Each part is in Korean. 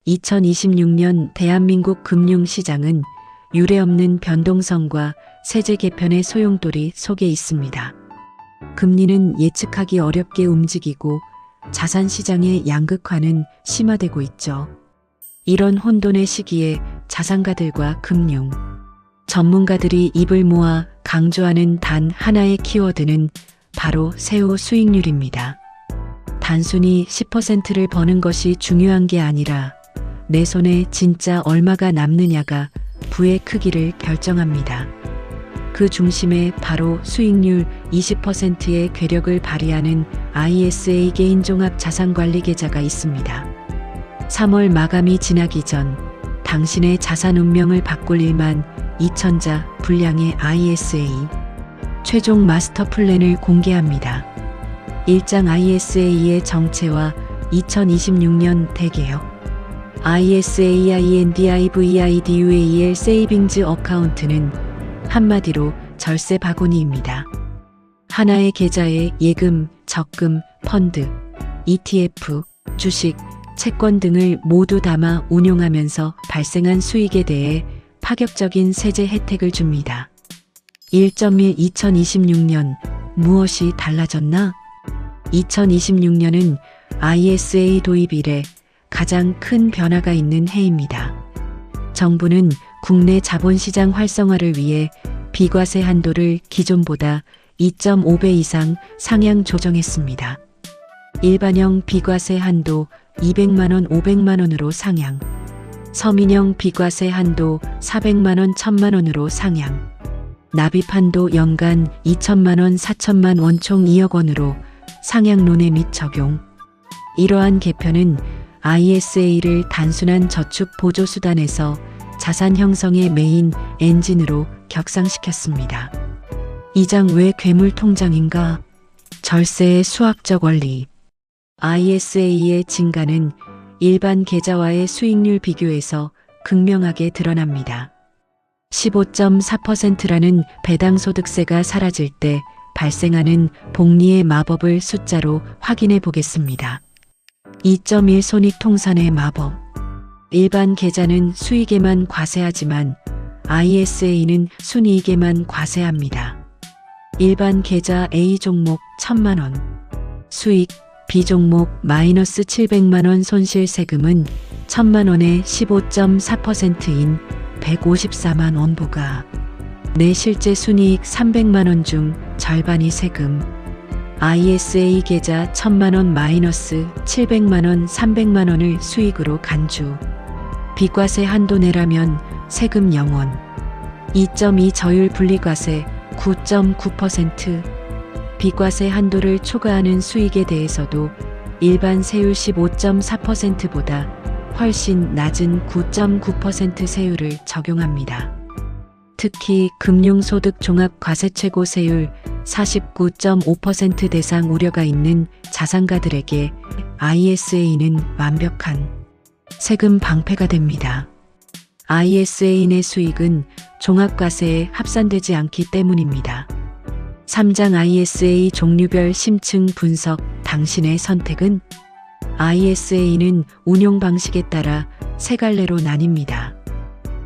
2026년 대한민국 금융시장은 유례없는 변동성과 세제 개편의 소용돌이 속에 있습니다. 금리는 예측하기 어렵게 움직이고 자산시장의 양극화는 심화되고 있죠. 이런 혼돈의 시기에 자산가들과 금융 전문가들이 입을 모아 강조하는 단 하나의 키워드는 바로 세후 수익률입니다. 단순히 10%를 버는 것이 중요한 게 아니라 내 손에 진짜 얼마가 남느냐가 부의 크기를 결정합니다. 그 중심에 바로 수익률 20%의 괴력을 발휘하는 ISA 개인종합자산관리계좌가 있습니다. 3월 마감이 지나기 전 당신의 자산 운명을 바꿀 1만 2천자 분량의 ISA 최종 마스터 플랜을 공개합니다. 1장 ISA의 정체와 2026년 대개혁 ISA INDIVIDUAL 세이빙즈 어카운트는 한마디로 절세 바구니입니다. 하나의 계좌에 예금, 적금, 펀드, ETF, 주식, 채권 등을 모두 담아 운용하면서 발생한 수익에 대해 파격적인 세제 혜택을 줍니다. 1.1 2026년 무엇이 달라졌나? 2026년은 ISA 도입 이래 가장 큰 변화가 있는 해입니다. 정부는 국내 자본시장 활성화를 위해 비과세 한도를 기존보다 2.5배 이상 상향 조정했습니다. 일반형 비과세 한도 200만원, 500만원으로 상향, 서민형 비과세 한도 400만원, 1000만원으로 상향, 납입 한도 연간 2천만원, 4천만 원 총 2억 원으로 상향 논의 및 적용. 이러한 개편은 ISA를 단순한 저축 보조 수단에서 자산 형성의 메인 엔진으로 격상시켰습니다. 이 장 왜 괴물 통장인가? 절세의 수학적 원리. ISA의 증가는 일반 계좌와의 수익률 비교에서 극명하게 드러납니다. 15.4%라는 배당 소득세가 사라질 때 발생하는 복리의 마법을 숫자로 확인해 보겠습니다. 2.1 손익통산의 마법. 일반 계좌는 수익에만 과세하지만 ISA는 순이익에만 과세합니다. 일반 계좌 A 종목 1000만원, 수익 B 종목 마이너스 700만원 손실 세금은 1000만원의 15.4%인 154만 원 부과. 내 실제 순이익 300만원 중 절반이 세금. ISA 계좌 1000만원 마이너스 700만원 300만원을 수익으로 간주. 비과세 한도 내라면 세금 0원. 2.2 저율 분리과세 9.9%. 비과세 한도를 초과하는 수익에 대해서도 일반 세율 15.4%보다 훨씬 낮은 9.9% 세율을 적용합니다. 특히 금융소득 종합과세 최고 세율 49.5% 대상 우려가 있는 자산가들에게 ISA는 완벽한 세금 방패가 됩니다. ISA 내 수익은 종합과세에 합산되지 않기 때문입니다. 3장 ISA 종류별 심층 분석. 당신의 선택은? ISA는 운용 방식에 따라 세 갈래로 나뉩니다.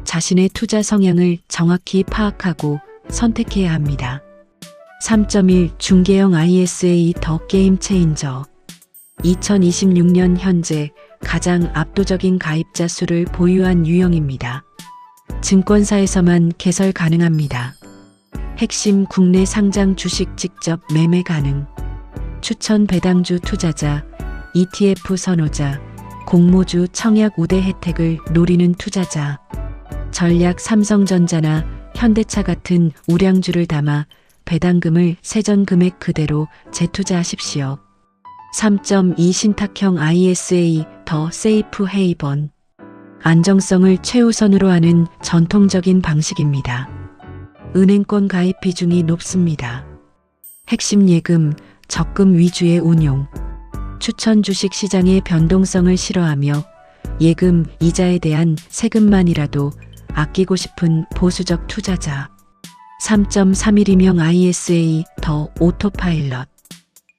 자신의 투자 성향을 정확히 파악하고 선택해야 합니다. 3.1 중개형 ISA 더 게임 체인저. 2026년 현재 가장 압도적인 가입자 수를 보유한 유형입니다. 증권사에서만 개설 가능합니다. 핵심 국내 상장 주식 직접 매매 가능. 추천 배당주 투자자, ETF 선호자, 공모주 청약 우대 혜택을 노리는 투자자. 전략 삼성전자나 현대차 같은 우량주를 담아 배당금을 세전 금액 그대로 재투자하십시오. 3.2 신탁형 ISA 더 세이프 헤이번. 안정성을 최우선으로 하는 전통적인 방식입니다. 은행권 가입 비중이 높습니다. 핵심 예금, 적금 위주의 운용. 추천 주식 시장의 변동성을 싫어하며 예금, 이자에 대한 세금만이라도 아끼고 싶은 보수적 투자자. 3.31형 ISA 더 오토파일럿.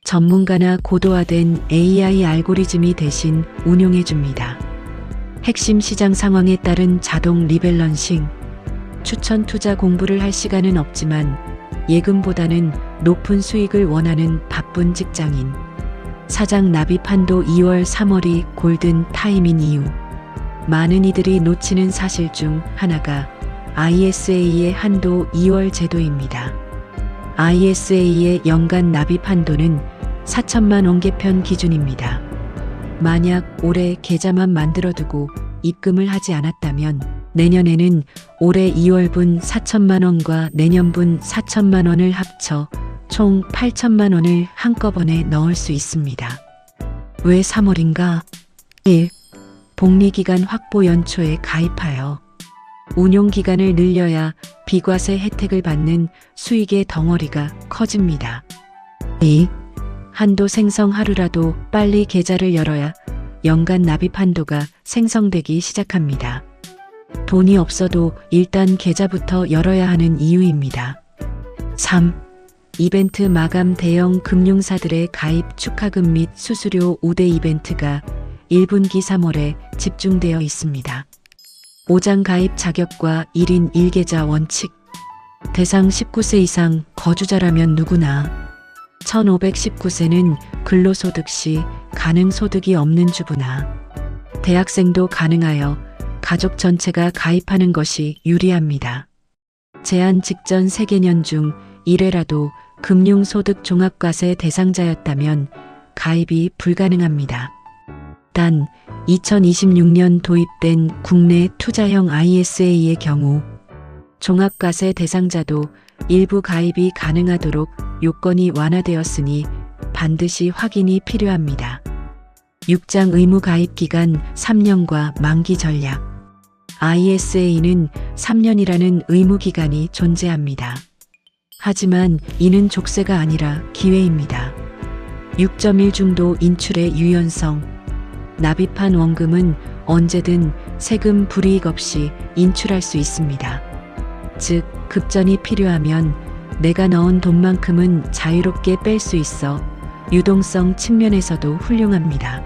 전문가나 고도화된 AI 알고리즘이 대신 운용해줍니다. 핵심 시장 상황에 따른 자동 리밸런싱. 추천 투자 공부를 할 시간은 없지만 예금보다는 높은 수익을 원하는 바쁜 직장인. 사장 납입 한도 2월 3월이 골든 타임인 이유. 많은 이들이 놓치는 사실 중 하나가 ISA의 한도 2월 제도입니다. ISA의 연간 납입 한도는 4천만 원개편 기준입니다. 만약 올해 계좌만 만들어두고 입금을 하지 않았다면 내년에는 올해 2월분 4천만 원과 내년분 4천만 원을 합쳐 총 8천만 원을 한꺼번에 넣을 수 있습니다. 왜 3월인가? 1. 복리기간 확보 연초에 가입하여 운용기간을 늘려야 비과세 혜택을 받는 수익의 덩어리가 커집니다. 2. 한도 생성 하루라도 빨리 계좌를 열어야 연간 납입 한도가 생성되기 시작합니다. 돈이 없어도 일단 계좌부터 열어야 하는 이유입니다. 3. 이벤트 마감 대형 금융사들의 가입 축하금 및 수수료 우대 이벤트가 1분기 3월에 집중되어 있습니다. 5장 가입 자격과 1인 1계좌 원칙. 대상 19세 이상 거주자라면 누구나. 1519세는 근로소득 시 가능소득이 없는 주부나 대학생도 가능하여 가족 전체가 가입하는 것이 유리합니다. 제한 직전 3개년 중 1회라도 금융소득 종합과세 대상자였다면 가입이 불가능합니다. 단 2026년 도입된 국내 투자형 ISA의 경우 종합과세 대상자도 일부 가입이 가능하도록 요건이 완화되었으니 반드시 확인이 필요합니다. 6장 의무 가입 기간 3년과 만기 전략. ISA는 3년이라는 의무 기간이 존재합니다. 하지만 이는 족쇄가 아니라 기회입니다. 6.1 중도 인출의 유연성. 납입한 원금은 언제든 세금 불이익 없이 인출할 수 있습니다. 즉, 급전이 필요하면 내가 넣은 돈만큼은 자유롭게 뺄 수 있어 유동성 측면에서도 훌륭합니다.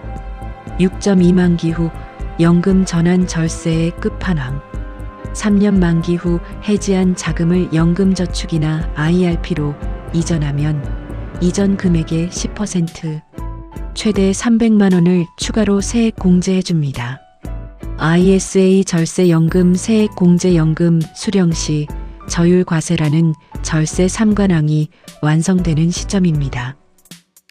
6.2 만기 후 연금 전환 절세의 끝판왕. 3년 만기 후 해지한 자금을 연금저축이나 IRP로 이전하면 이전 금액의 10%, 최대 300만 원을 추가로 세액 공제해 줍니다. ISA 절세연금 세액공제연금 수령 시 저율과세라는 절세 3관왕이 완성되는 시점입니다.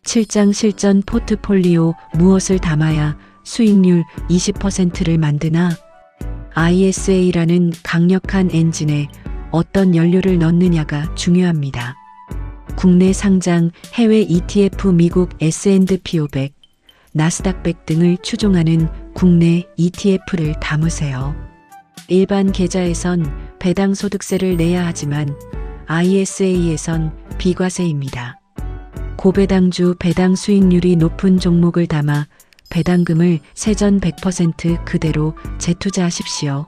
7장 실전 포트폴리오. 무엇을 담아야 수익률 20%를 만드나? ISA라는 강력한 엔진에 어떤 연료를 넣느냐가 중요합니다. 국내 상장, 해외 ETF, 미국 S&P 500, 나스닥 100 등을 추종하는 국내 ETF를 담으세요. 일반 계좌에선 배당 소득세를 내야 하지만 ISA에선 비과세입니다. 고배당주 배당 수익률이 높은 종목을 담아 배당금을 세전 100% 그대로 재투자하십시오.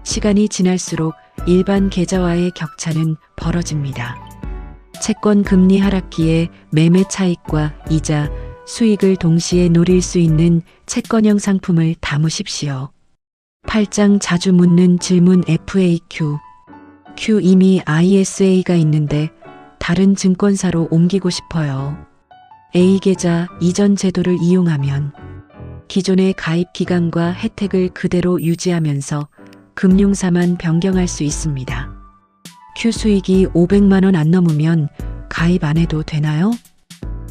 시간이 지날수록 일반 계좌와의 격차는 벌어집니다. 채권 금리 하락기에 매매 차익과 이자, 수익을 동시에 노릴 수 있는 채권형 상품을 담으십시오. 8장 자주 묻는 질문 FAQ. Q. 이미 ISA가 있는데 다른 증권사로 옮기고 싶어요. A. 계좌 이전 제도를 이용하면 기존의 가입 기간과 혜택을 그대로 유지하면서 금융사만 변경할 수 있습니다. Q. 수익이 500만 원 안 넘으면 가입 안 해도 되나요?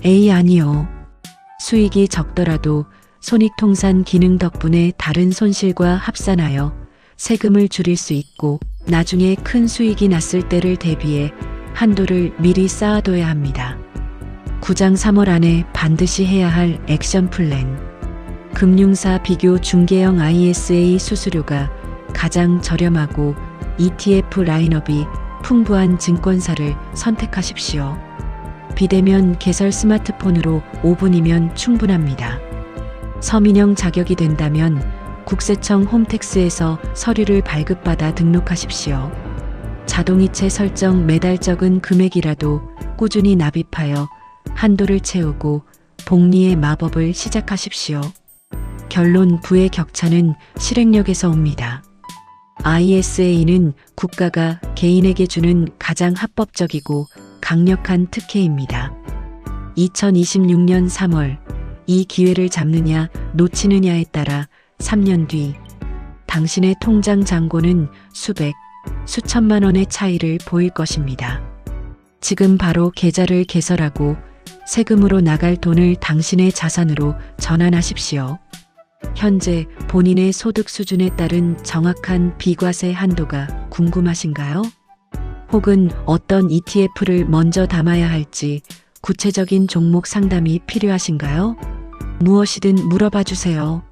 A. 아니요. 수익이 적더라도 손익통산 기능 덕분에 다른 손실과 합산하여 세금을 줄일 수 있고 나중에 큰 수익이 났을 때를 대비해 한도를 미리 쌓아둬야 합니다. 9장 3월 안에 반드시 해야 할 액션 플랜. 금융사 비교 중개형 ISA 수수료가 가장 저렴하고 ETF 라인업이 풍부한 증권사를 선택하십시오. 비대면 개설 스마트폰으로 5분이면 충분합니다. 서민형 자격이 된다면 국세청 홈택스에서 서류를 발급받아 등록하십시오. 자동이체 설정. 매달 적은 금액이라도 꾸준히 납입하여 한도를 채우고 복리의 마법을 시작하십시오. 결론 부의 격차는 실행력에서 옵니다. ISA는 국가가 개인에게 주는 가장 합법적이고 강력한 특혜입니다. 2026년 3월 이 기회를 잡느냐 놓치느냐에 따라 3년 뒤 당신의 통장 잔고는 수백, 수천만 원의 차이를 보일 것입니다. 지금 바로 계좌를 개설하고 세금으로 나갈 돈을 당신의 자산으로 전환하십시오. 현재 본인의 소득 수준에 따른 정확한 비과세 한도가 궁금하신가요? 혹은 어떤 ETF를 먼저 담아야 할지 구체적인 종목 상담이 필요하신가요? 무엇이든 물어봐 주세요.